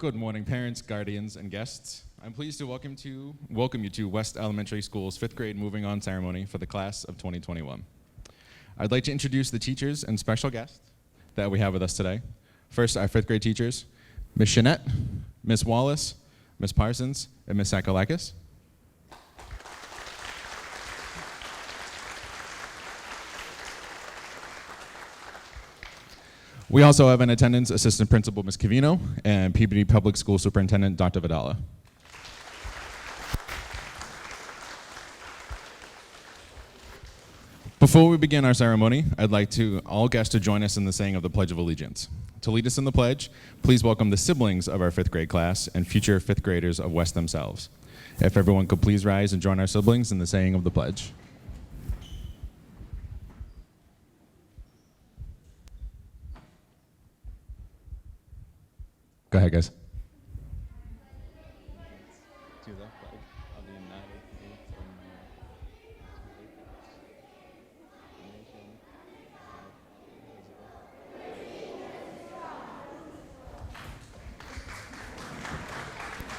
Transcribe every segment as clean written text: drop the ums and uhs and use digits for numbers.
Good morning, parents, guardians, and guests. I'm pleased to welcome you to West Elementary School's 5th grade moving on ceremony for the class of 2021. I'd like to introduce the teachers and special guests that we have with us today. First, our 5th grade teachers, Ms. Shanette, Ms. Wallace, Ms. Parsons, and Ms. Sakalakis. We also have in attendance Assistant Principal Ms. Cavino and Peabody Public School Superintendent Dr. Vidala. Before we begin our ceremony, I'd like all guests to join us in the saying of the Pledge of Allegiance. To lead us in the pledge, please welcome the siblings of our 5th grade class and future 5th graders of West themselves. If everyone could please rise and join our siblings in the saying of the pledge. Go ahead, guys. To the flag of the United States of America.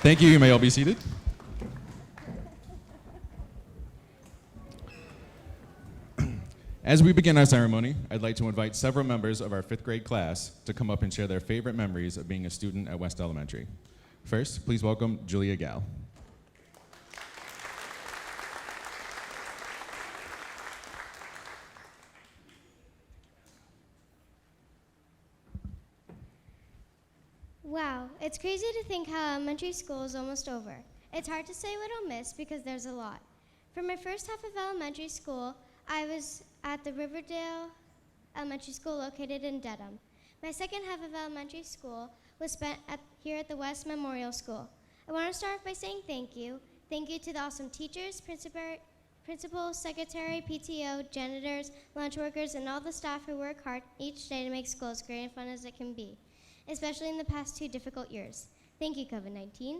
Thank you. You may all be seated. As we begin our ceremony, I'd like to invite several members of our 5th grade class to come up and share their favorite memories of being a student at West Elementary. First, please welcome Julia Gal. Wow, it's crazy to think how elementary school is almost over. It's hard to say what I'll miss because there's a lot. For my first half of elementary school, I was at the Riverdale Elementary School located in Dedham. My second half of elementary school was spent here at the West Memorial School. I want to start off by saying thank you. Thank you to the awesome teachers, principal, secretary, PTO, janitors, lunch workers, and all the staff who work hard each day to make school as great and fun as it can be, especially in the past 2 difficult years. Thank you, COVID-19.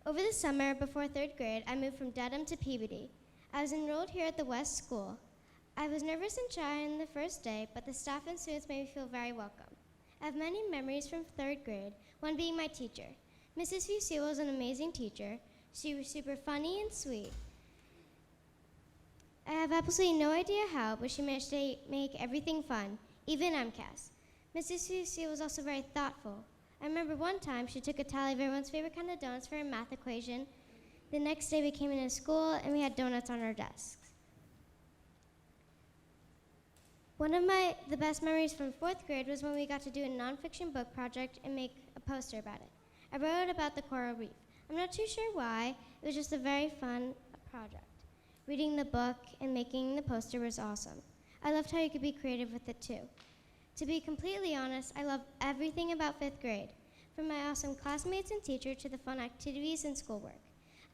Over the summer, before 3rd grade, I moved from Dedham to Peabody. I was enrolled here at the West School. I was nervous and shy on the first day, but the staff and students made me feel very welcome. I have many memories from 3rd grade, one being my teacher. Mrs. Fusil was an amazing teacher. She was super funny and sweet. I have absolutely no idea how, but she managed to make everything fun, even MCAS. Mrs. Fusil was also very thoughtful. I remember one time she took a tally of everyone's favorite kind of donuts for a math equation. The next day we came into school and we had donuts on our desks. One of the best memories from 4th grade was when we got to do a nonfiction book project and make a poster about it. I wrote about the coral reef. I'm not too sure why, it was just a very fun project. Reading the book and making the poster was awesome. I loved how you could be creative with it too. To be completely honest, I love everything about 5th grade, from my awesome classmates and teacher to the fun activities and schoolwork.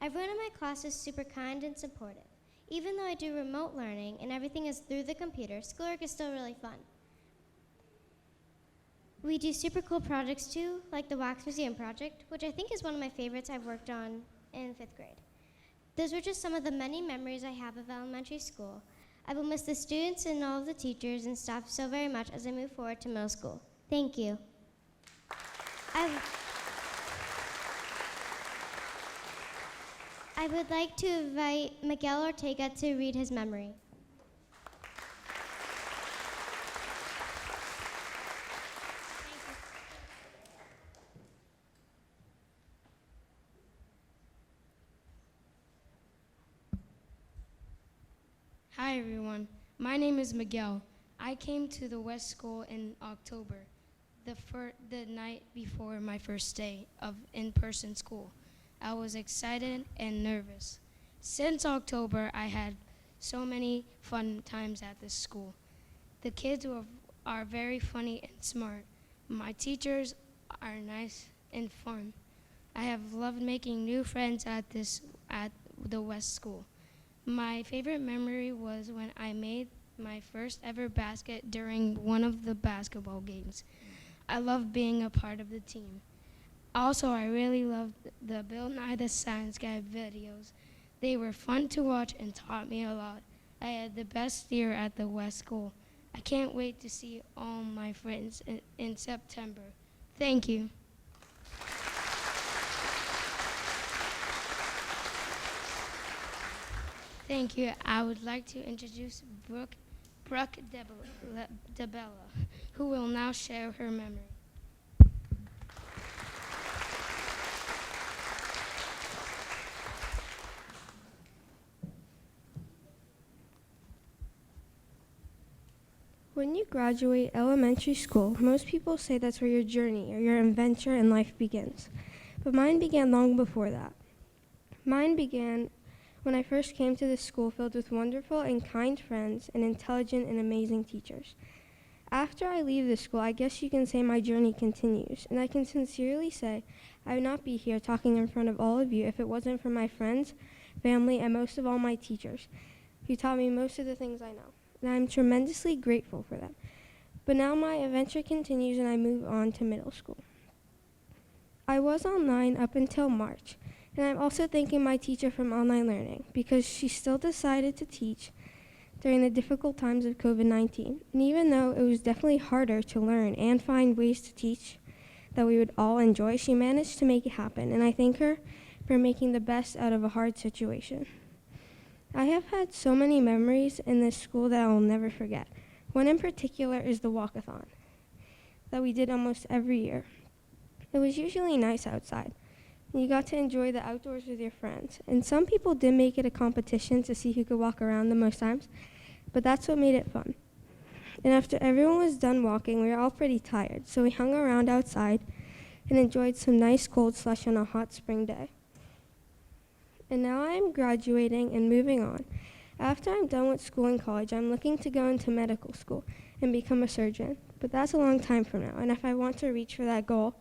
Everyone in my class is super kind and supportive. Even though I do remote learning and everything is through the computer, schoolwork is still really fun. We do super cool projects too, like the Wax Museum project, which I think is one of my favorites I've worked on in 5th grade. Those were just some of the many memories I have of elementary school. I will miss the students and all of the teachers and staff so very much as I move forward to middle school. Thank you. I would like to invite Miguel Ortega to read his memory. Hi everyone, my name is Miguel. I came to the West School in October, the night before my first day of in-person school. I was excited and nervous. Since October, I had so many fun times at this school. The kids are very funny and smart. My teachers are nice and fun. I have loved making new friends at the West School. My favorite memory was when I made my first ever basket during one of the basketball games. I loved being a part of the team. Also, I really loved the Bill Nye the Science Guy videos. They were fun to watch and taught me a lot. I had the best year at the West School. I can't wait to see all my friends in September. Thank you. Thank you. I would like to introduce Brooke DeBella, who will now share her memory. When you graduate elementary school, most people say that's where your journey or your adventure in life begins. But mine began long before that. Mine began when I first came to this school filled with wonderful and kind friends and intelligent and amazing teachers. After I leave this school, I guess you can say my journey continues, and I can sincerely say I would not be here talking in front of all of you if it wasn't for my friends, family, and most of all my teachers, who taught me most of the things I know. And I'm tremendously grateful for them. But now my adventure continues and I move on to middle school. I was online up until March, and I'm also thanking my teacher from online learning because she still decided to teach during the difficult times of COVID-19. And even though it was definitely harder to learn and find ways to teach that we would all enjoy, she managed to make it happen, and I thank her for making the best out of a hard situation. I have had so many memories in this school that I will never forget. One in particular is the walkathon that we did almost every year. It was usually nice outside, and you got to enjoy the outdoors with your friends. And some people did make it a competition to see who could walk around the most times, but that's what made it fun. And after everyone was done walking, we were all pretty tired, so we hung around outside and enjoyed some nice cold slush on a hot spring day. And now I am graduating and moving on. After I'm done with school and college, I'm looking to go into medical school and become a surgeon. But that's a long time from now, and if I want to reach for that goal,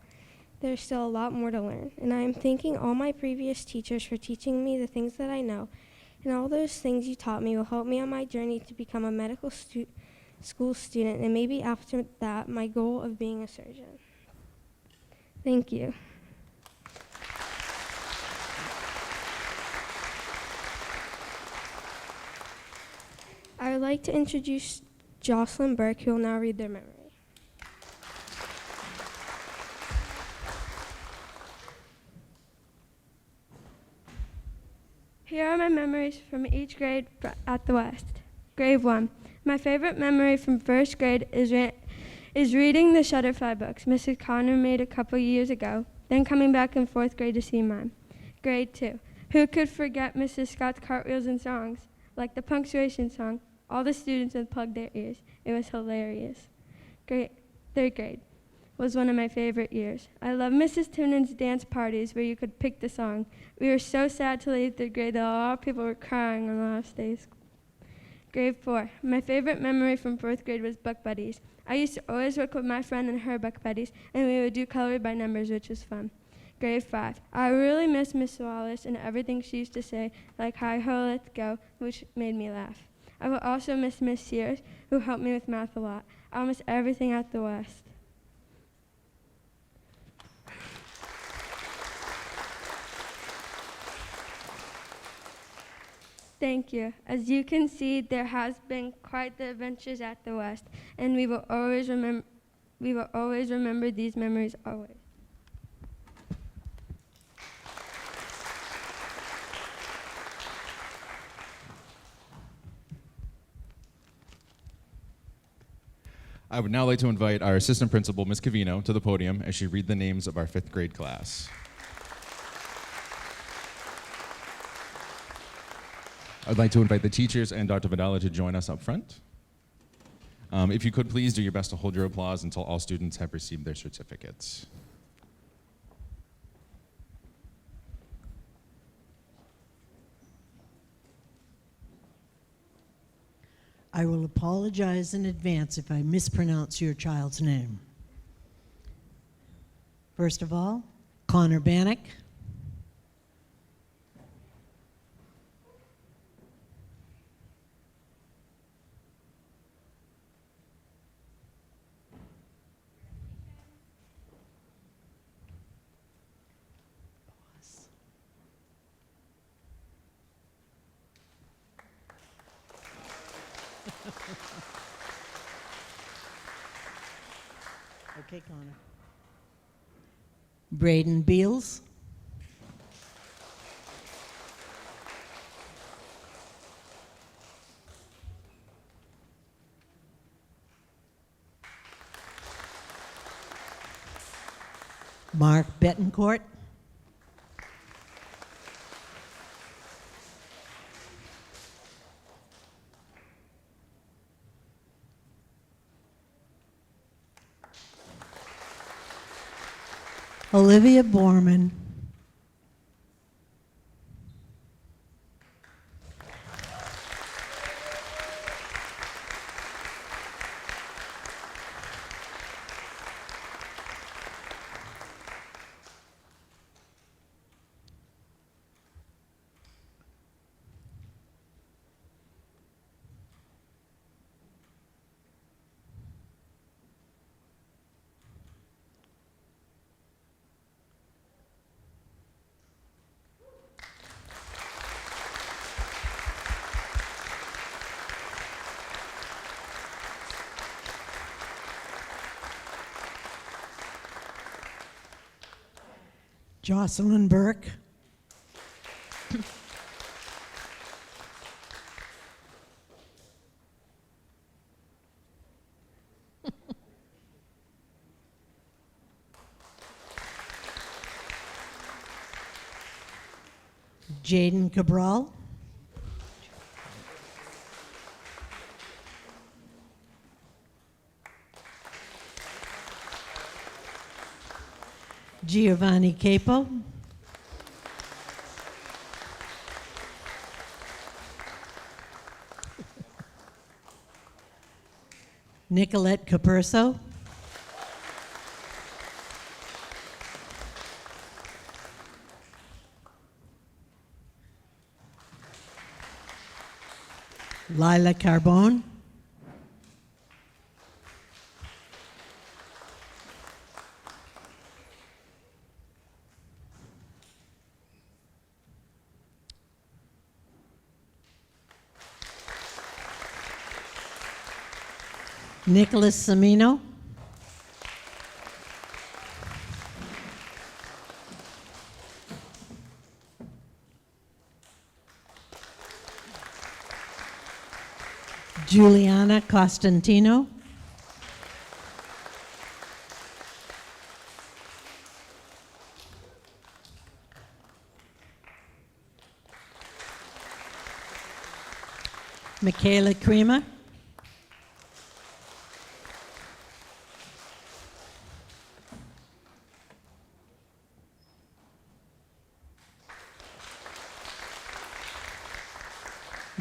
there's still a lot more to learn. And I am thanking all my previous teachers for teaching me the things that I know, and all those things you taught me will help me on my journey to become a medical school student, and maybe after that, my goal of being a surgeon. Thank you. I would like to introduce Jocelyn Burke, who will now read their memory. Here are my memories from each grade at the West. Grade 1. My favorite memory from first grade is reading the Shutterfly books Mrs. Connor made a couple years ago, then coming back in fourth grade to see mine. Grade 2. Who could forget Mrs. Scott's cartwheels and songs, like the punctuation song? All the students unplugged their ears. It was hilarious. Third grade was one of my favorite years. I love Mrs. Timon's dance parties where you could pick the song. We were so sad to leave third grade that a lot of people were crying on the last day of school. Grade 4. My favorite memory from fourth grade was book buddies. I used to always work with my friend and her book buddies, and we would do color by numbers, which was fun. Grade 5. I really miss Miss Wallace and everything she used to say, like hi ho, let's go, which made me laugh. I will also miss Miss Sears, who helped me with math a lot. I'll miss everything at the West. Thank you. As you can see, there has been quite the adventures at the West, and we will always remember these memories always. I would now like to invite our assistant principal, Ms. Cavino, to the podium as she read the names of our fifth grade class. I'd like to invite the teachers and Dr. Vidala to join us up front. If you could please do your best to hold your applause until all students have received their certificates. I will apologize in advance if I mispronounce your child's name. First of all, Connor Bannock. Okay, Connor. Braden Beals. Mark Betancourt. Olivia Borman. Jocelyn Burke. Jaden Cabral. Giovanni Capo. Nicolette Capurso. Lila Carbone. Nicholas Semino. Juliana Costantino. Michaela Crema.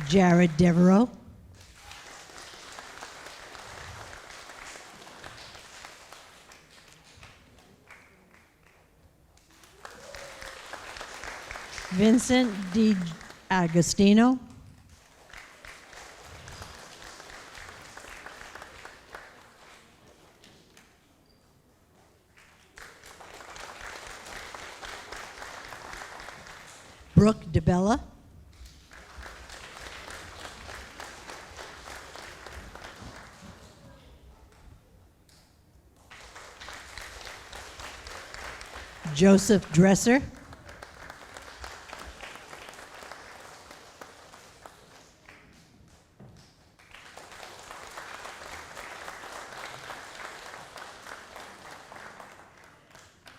Jared Devereaux. Vincent Di Agostino. Brooke DeBella. Joseph Dresser.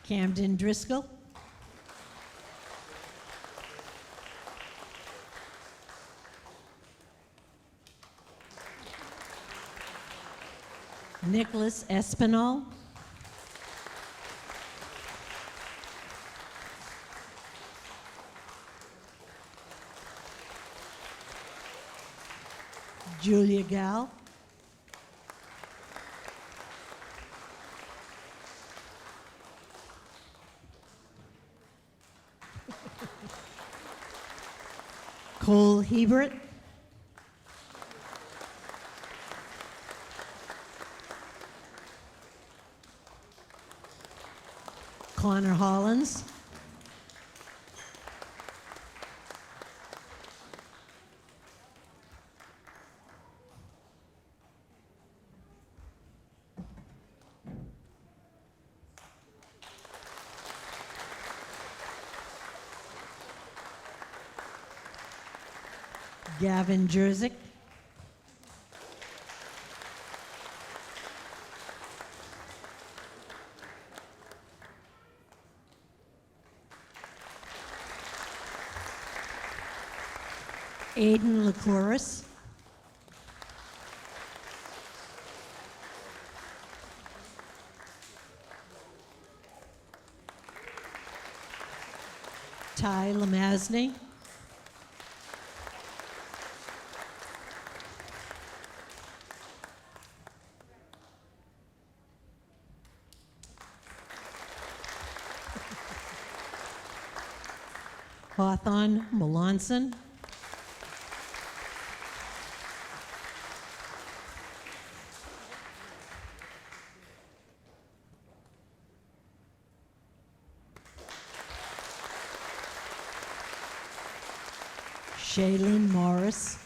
Camden Driscoll. Nicholas Espinal. Julia Gal. Cole Hebert. Connor Hollins. Gavin Jerzyk. Aiden Licouris. Ty Lamasney. Hawthorne Melanson. Shaylin Morris.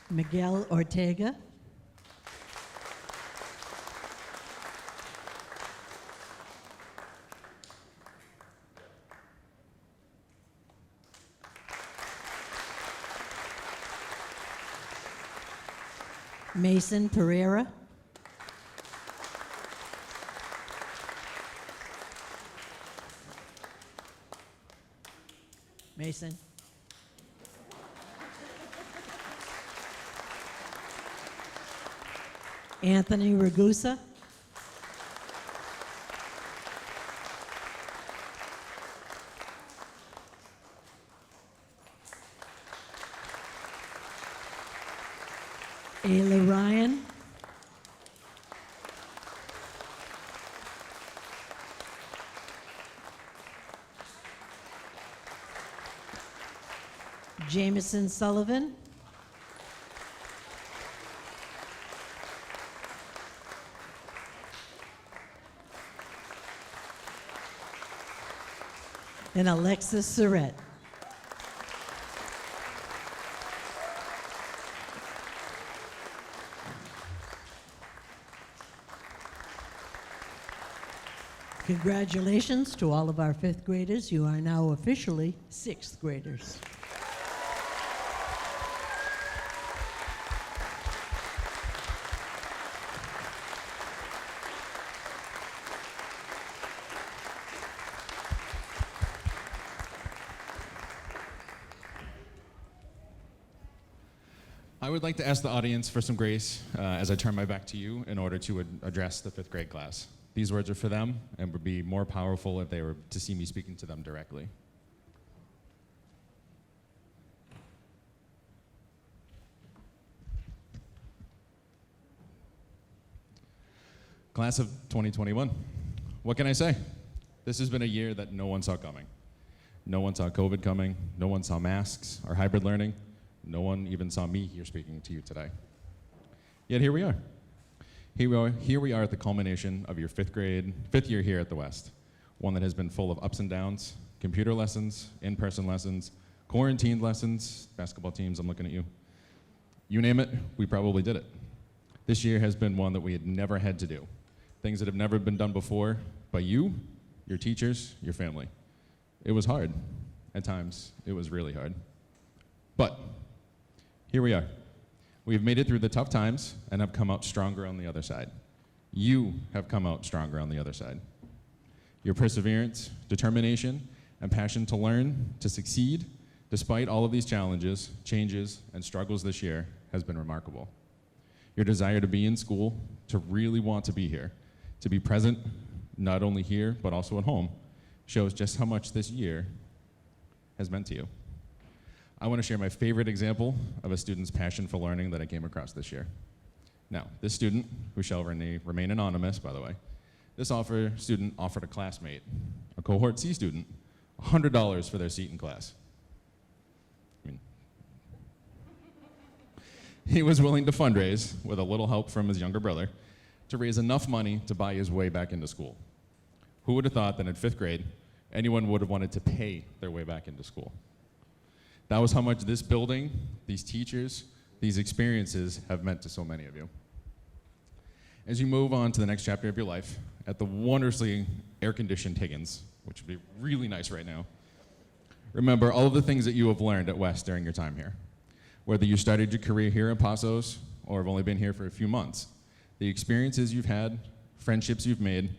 Miguel Ortega. Mason Pereira. Mason. Anthony Ragusa. Ayla Ryan. Jameson Sullivan. And Alexis Surratt. Congratulations to all of our fifth graders. You are now officially sixth graders. I would like to ask the audience for some grace as I turn my back to you in order to address the fifth grade class. These words are for them and would be more powerful if they were to see me speaking to them directly. Class of 2021. What can I say? This has been a year that no one saw coming. No one saw COVID coming. No one saw masks or hybrid learning. No one even saw me here speaking to you today. Yet here we are. Here we are at the culmination of your fifth year here at the West. One that has been full of ups and downs, computer lessons, in-person lessons, quarantined lessons, basketball teams, I'm looking at you. You name it, we probably did it. This year has been one that we had never had to do. Things that have never been done before by you, your teachers, your family. It was hard. At times, it was really hard. But here we are. We've made it through the tough times and have come out stronger on the other side. You have come out stronger on the other side. Your perseverance, determination, and passion to learn, to succeed, despite all of these challenges, changes, and struggles this year has been remarkable. Your desire to be in school, to really want to be here, to be present, not only here, but also at home, shows just how much this year has meant to you. I want to share my favorite example of a student's passion for learning that I came across this year. Now, this student, who shall remain anonymous, by the way, this student offered a classmate, a cohort C student, $100 for their seat in class. He was willing to fundraise, with a little help from his younger brother, to raise enough money to buy his way back into school. Who would have thought that in fifth grade, anyone would have wanted to pay their way back into school? That was how much this building, these teachers, these experiences have meant to so many of you. As you move on to the next chapter of your life, at the wondrously air-conditioned Higgins, which would be really nice right now. Remember all of the things that you have learned at West during your time here. Whether you started your career here in Pasos or have only been here for a few months, the experiences you've had, friendships you've made,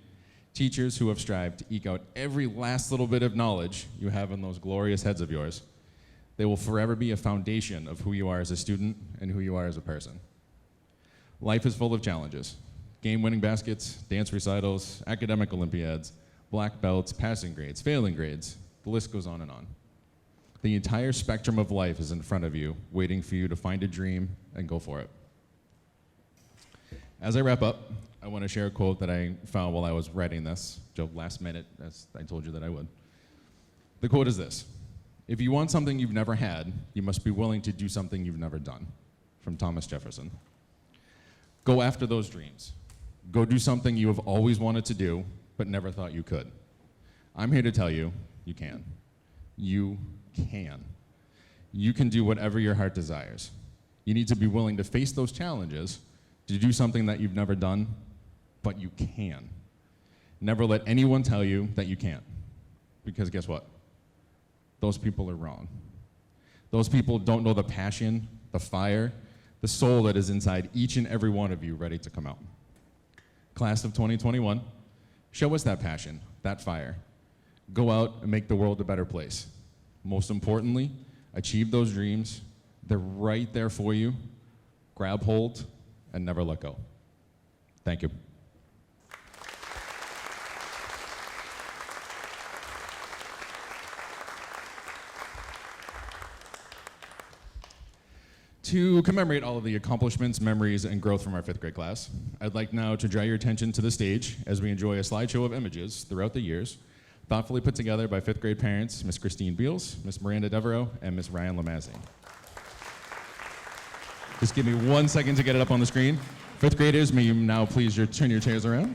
teachers who have strived to eke out every last little bit of knowledge you have in those glorious heads of yours, they will forever be a foundation of who you are as a student and who you are as a person. Life is full of challenges. Game-winning baskets, dance recitals, academic Olympiads, black belts, passing grades, failing grades, the list goes on and on. The entire spectrum of life is in front of you, waiting for you to find a dream and go for it. As I wrap up, I want to share a quote that I found while I was writing this, last minute, as I told you that I would. The quote is this: "If you want something you've never had, you must be willing to do something you've never done." From Thomas Jefferson. Go after those dreams. Go do something you have always wanted to do, but never thought you could. I'm here to tell you, you can. You can. You can do whatever your heart desires. You need to be willing to face those challenges, to do something that you've never done, but you can. Never let anyone tell you that you can't. Because guess what? Those people are wrong. Those people don't know the passion, the fire, the soul that is inside each and every one of you ready to come out. Class of 2021, show us that passion, that fire. Go out and make the world a better place. Most importantly, achieve those dreams. They're right there for you. Grab hold and never let go. Thank you. To commemorate all of the accomplishments, memories, and growth from our 5th grade class, I'd like now to draw your attention to the stage as we enjoy a slideshow of images throughout the years, thoughtfully put together by 5th grade parents, Miss Christine Beals, Miss Miranda Devereaux, and Miss Ryan Lamazzi. Just give me 1 second to get it up on the screen. 5th graders, may you now please turn your chairs around.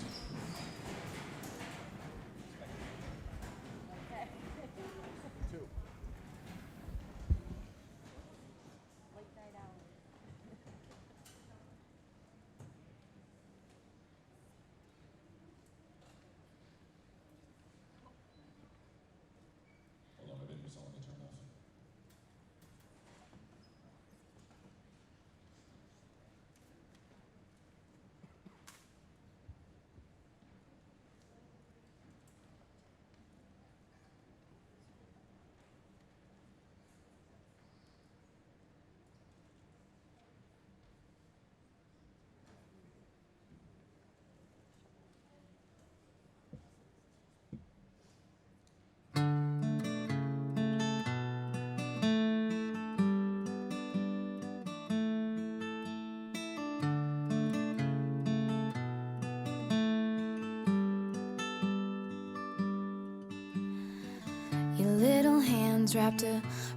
Your little hands wrapped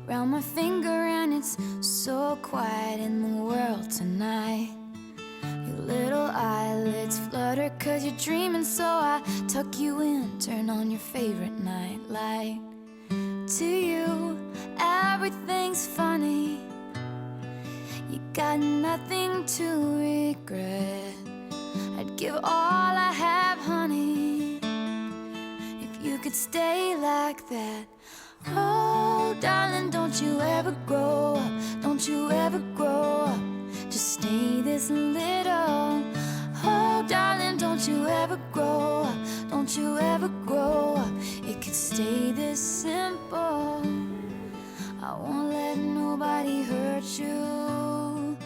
around my finger, and it's so quiet in the world tonight. Your little eyelids flutter 'cause you're dreaming, so I tuck you in, turn on your favorite night light. To you, everything's funny. You got nothing to regret. I'd give all I have, honey, if you could stay like that. Oh, darling, don't you ever grow up. Don't you ever grow up. Just stay this little. Oh, darling, don't you ever grow up. Don't you ever grow up. It could stay this simple. I won't let nobody hurt you.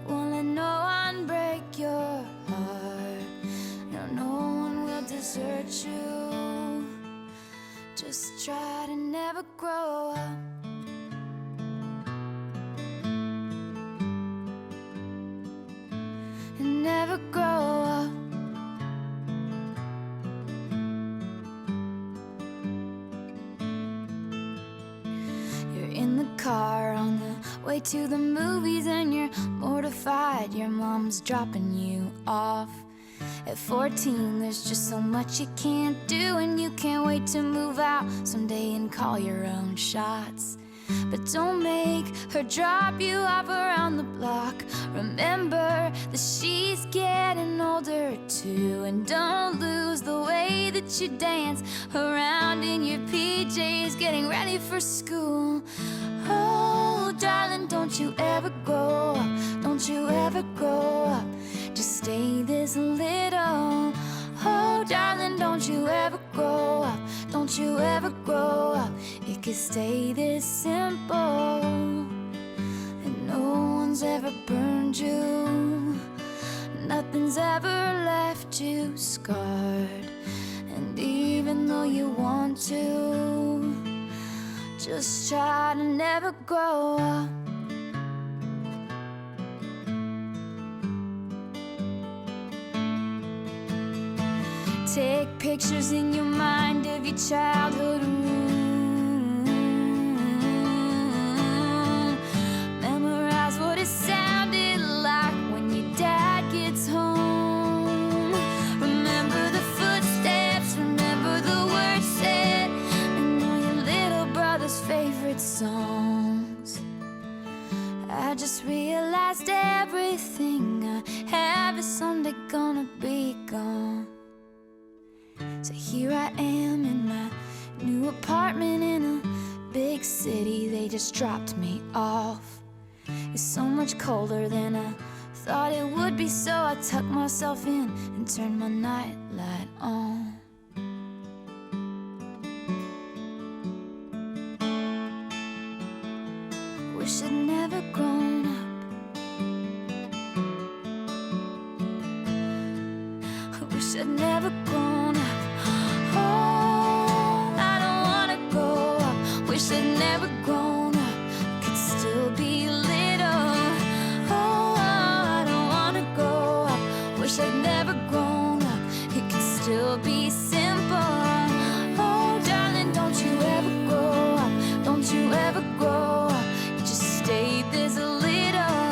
Won't let no one break your heart. No one will desert you. Just try to never grow up. And never grow up. You're in the car on the way to the movies, and you're mortified your mom's dropping you off. At 14, there's just so much you can't do, and you can't wait to move out someday and call your own shots. But don't make her drop you off around the block. Remember that she's getting older too, and don't lose the way that watch you dance around in your PJs, getting ready for school. Oh, darling, don't you ever grow up, don't you ever grow up, just stay this little. Oh, darling, don't you ever grow up, don't you ever grow up, it could stay this simple. And no one's ever burned you, nothing's ever left you scarred. And even though you want to, just try to never grow up. Take pictures in your mind of your childhood room. Memorize what it sounded like when your dad gets home. Remember the footsteps, remember the words said, and all your little brother's favorite songs. I just realized everything I have is someday gonna be gone. So here I am in my new apartment in a big city. They just dropped me off. It's so much colder than I thought it would be, so I tucked myself in and turned my nightlight on. Wish I'd never grown up. I wish I'd never grown up. Oh, I don't wanna grow up. Wish I'd never grown up. Could still be little. Oh, I don't wanna grow up. Wish I'd never grown up. It could still be simple. Oh, darling, don't you ever grow up. Don't you ever grow up. You just stay this little.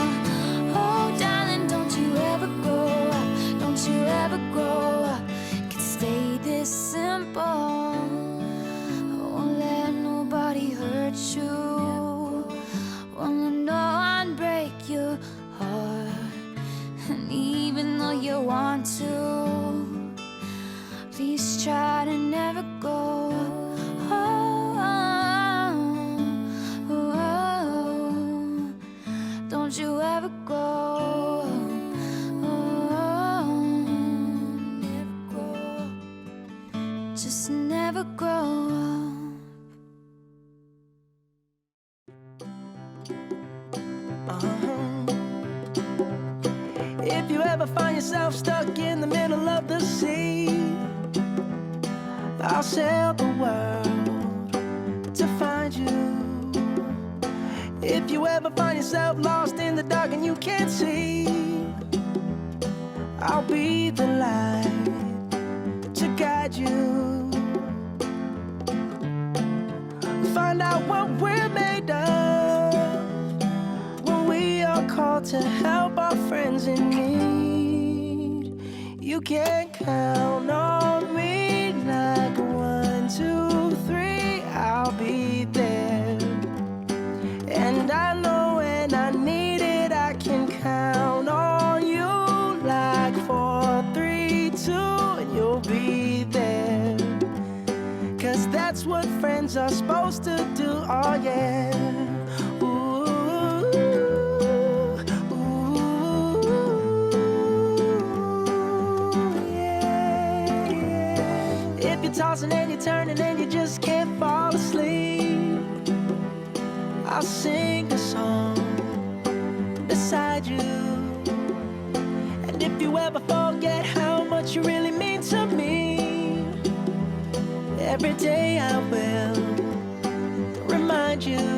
Oh, darling, don't you ever grow up. Don't you ever grow up. Could stay this simple. Won't let nobody hurt you. Won't let no one break your heart. And even though you want to, please try to never go. Don't you ever go. Never grow. Just never grow up. If you ever find yourself stuck in the middle of the sea, I'll sail the world to find you. If you ever find yourself lost in the dark and you can't see, I'll be the light to guide you. Find out what we're made of when we are called to help our friends in need. You can count on me like 1, 2, 3, I'll be there. And I know when I need it, I can count on you like 4, 3, 2, and you'll be there. 'Cause that's what friends are supposed to do, oh yeah. Ooh, ooh, yeah, yeah. If you're tossing and you're turning and you just can't fall asleep, I'll sing a song beside you. And if you ever forget how much you really mean to me, every day I will remind you.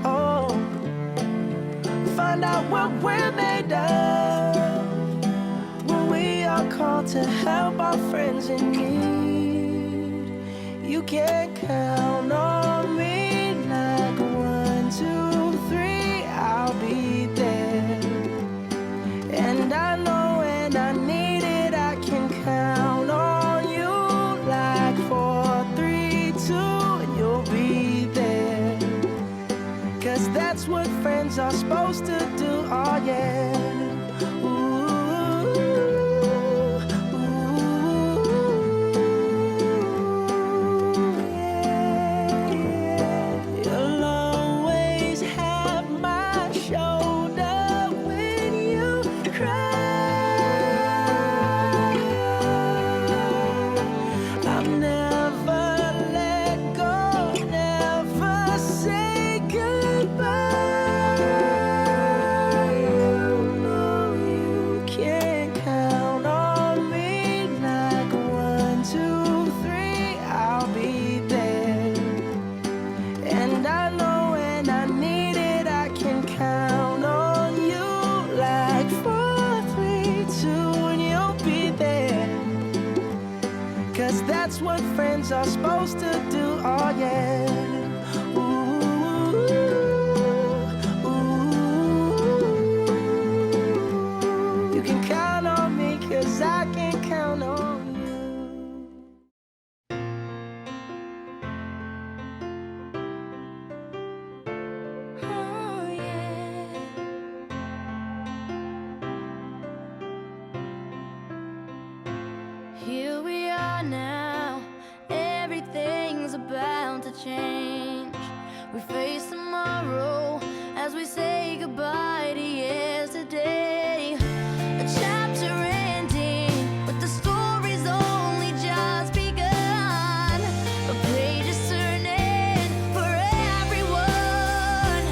Oh, find out what we're made of when we are called to help our friends in need. You can count on me like 1, 2, 3, I'll be there. And I know when I need it, I can count on you like 4, 3, 2, and you'll be there. 'Cause that's what friends are supposed to do, oh yeah. Ooh, ooh, that's what friends are supposed to do. Oh yeah. Ooh, ooh. You can count on me, 'cause I can count on you. Oh, yeah. Here we are now, everything's about to change. We face tomorrow as we say goodbye to yesterday. A chapter ending, but the story's only just begun. A page is turning for everyone.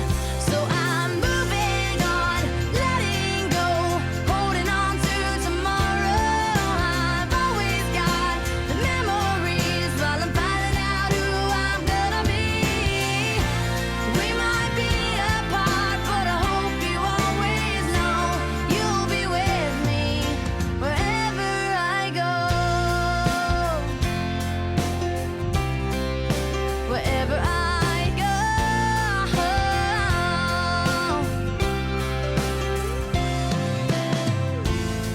So I'm moving on, letting go, holding on to tomorrow. I've always got the memories while I'm finding out who I'm gonna be. We might be apart, but I hope you always know you'll be with me wherever I go. Wherever I go.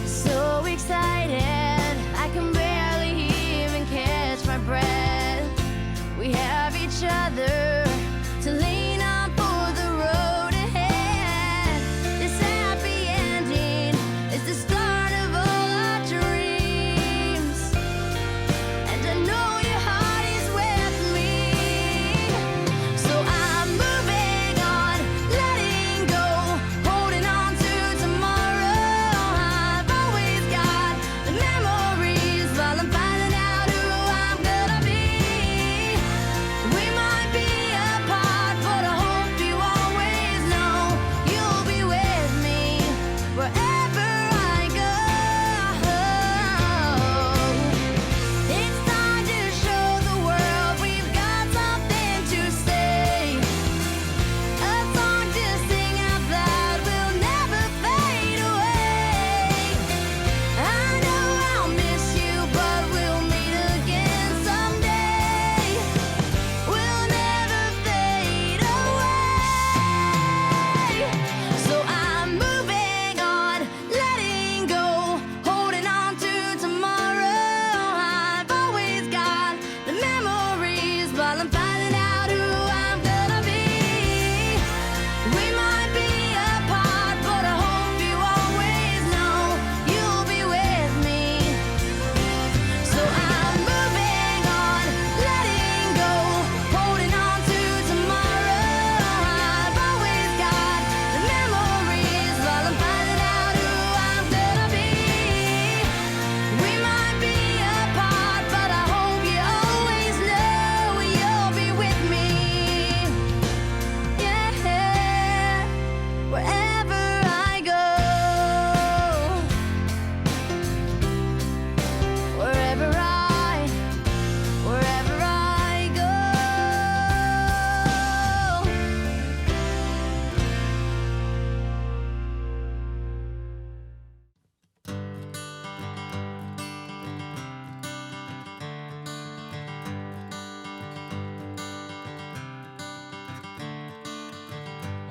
So excited, I can barely even catch my breath. We have each other to lean on for the road ahead. This happy ending is the start of all our dreams. And I know your heart is with me. So I'm moving on, letting go, holding on to tomorrow. I've always got the memories while I'm finding out who I'm gonna be. We might be apart, but I hope you always know you'll be with me wherever I go. It's time to show the world we've got something to say. A song to sing out loud will never fade away. I know I'll miss you, but we'll meet again someday. We'll never fade away. So I'm moving on, letting go, holding on to tomorrow. I've always got the memories while I'm finding out who I'm gonna be. We might be apart, but I hope you always know you'll be with me. So I'm moving on, letting go, holding on to tomorrow. I've always got the memories while I'm finding out who I'm gonna be. We might be apart, but I hope you always know you'll be with me. Yeah, wherever I go. Wherever I go.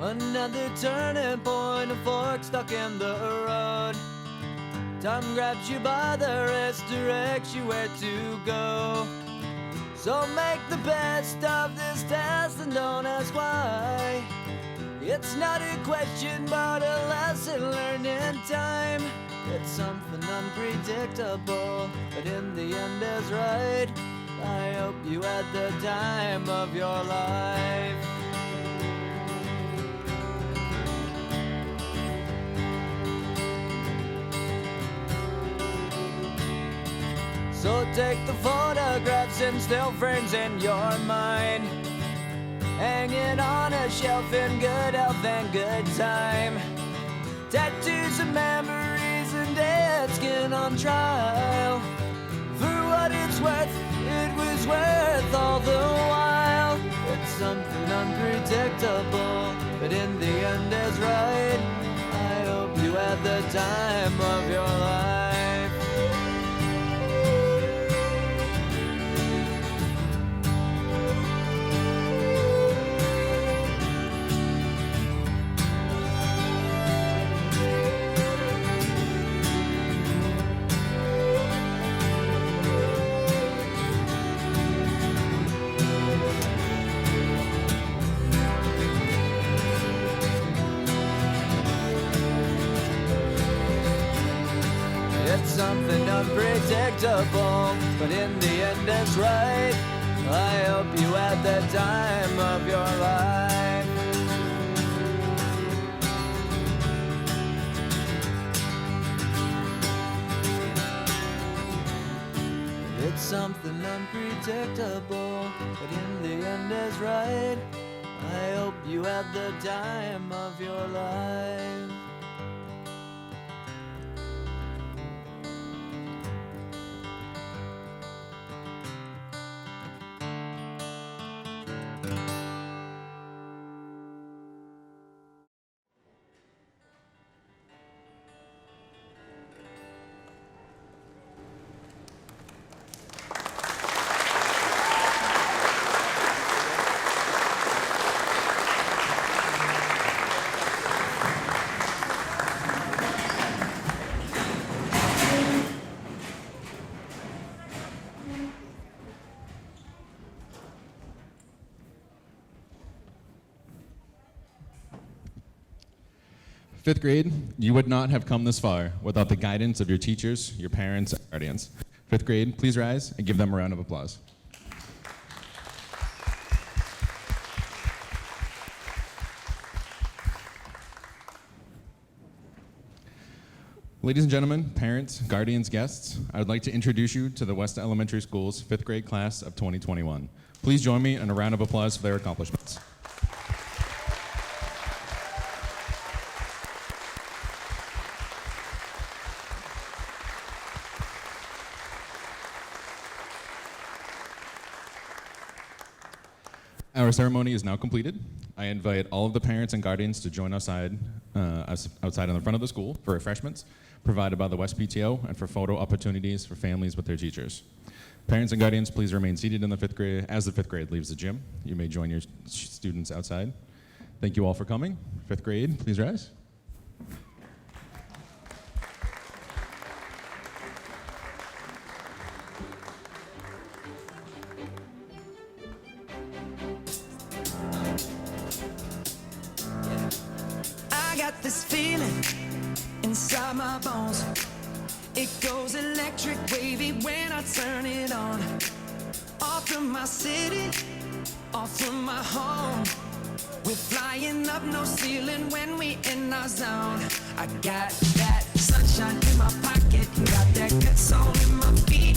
Another turning point, a fork stuck in the road. Time grabs you by the wrist, directs you where to go. So make the best of this test and don't ask why. It's not a question, but a lesson learned in time. It's something unpredictable, but in the end is right. I hope you had the time of your life. So take the photographs and still frames in your mind, hanging on a shelf in good health and good time. Tattoos of memories and dead skin on trial. For what it's worth, it was worth all the while. It's something unpredictable, but in the end is right. I hope you had the time of your life. unpredictable, but in the end it's right. I hope you had the time of your life. It's something unpredictable, but in the end is right. I hope you had the time of your life. Fifth grade, you would not have come this far without the guidance of your teachers, your parents, and guardians. Fifth grade, please rise and give them a round of applause. Ladies and gentlemen, parents, guardians, guests, I would like to introduce you to the West Elementary School's fifth grade class of 2021. Please join me in a round of applause for their accomplishments. Our ceremony is now completed. I invite all of the parents and guardians to join us outside in the front of the school for refreshments provided by the West PTO and for photo opportunities for families with their teachers. Parents and guardians, please remain seated in the fifth grade. As the fifth grade leaves the gym, you may join your students outside. Thank you all for coming. Fifth grade, please rise. I got this feeling inside my bones. It goes electric wavy when I turn it on. Off from my city, off from my home. We're flying up, no ceiling when we in our zone. I got that sunshine in my pocket, got that good soul in my feet.